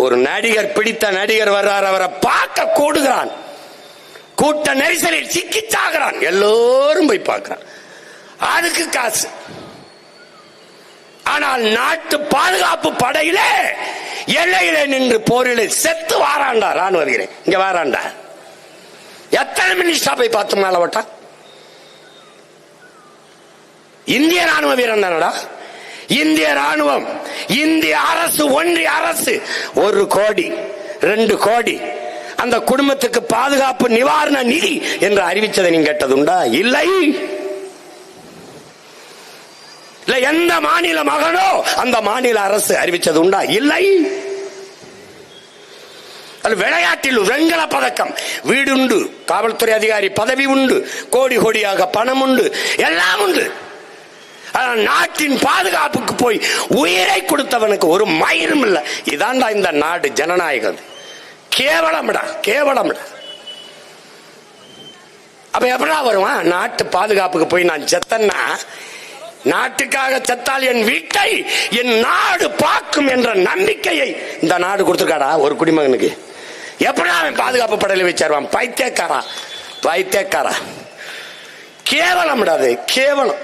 ஒரு நடிகர், பிடித்த நடிகர் வர்றார், அவரை பார்க்க கூடுகிறான், கூட்ட நெரிசலில் சிக்கிச்சாகிறான், எல்லோரும் போய் பார்க்கிறான், அதுக்கு காசு. ஆனால் நாட்டு பாதுகாப்பு படையில எல்லையில நின்று போரில் செத்து வாராண்டா ராணுவ வீரன், இங்க வாராண்டா. எத்தனை மினிஸ்டா போய் பார்த்து மேல ஓட்டா? இந்திய ராணுவ வீரன் தானடா. இந்திய ராணுவம், இந்திய அரசு, ஒன்றிய அரசு 1 கோடி 2 கோடி அந்த குடும்பத்துக்கு பாதுகாப்பு நிவாரண நிதி என்று அறிவிச்சதை நீங்க கேட்டதுண்டா? இல்லை. எந்த மாநில மகனோ அந்த மாநில அரசு அறிவிச்சது உண்டா? இல்லை. விளையாட்டில் வெண்கல பதக்கம், வீடுண்டு, காவல்துறை அதிகாரி பதவி உண்டு, கோடி கோடியாக பணம் உண்டு, எல்லாம் உண்டு. நாட்டின் பாதுகாப்புக்கு போய் உயிரை கொடுத்தவனுக்கு ஒரு மயிரும் இல்லை. இதாண்டா இந்த நாடு, ஜனநாயகம். கேவலம்டா, கேவலம்டா. அப்ப எப்படா வருவான்? நாட்டு பாதுகாப்புக்கு போய் நான் செத்தன்னா, நாட்டுக்காக செத்தால் என் வீட்டை என் நாடு பார்க்கும் என்ற நம்பிக்கையை இந்த நாடு கொடுத்துருக்காடா ஒரு குடிமகனுக்கு. எப்படா அவன் பாதுகாப்பு படையில வச்சிருவான்? பைத்தியக்காரா, பைத்தியக்காரா. கேவலம், கேவலம்.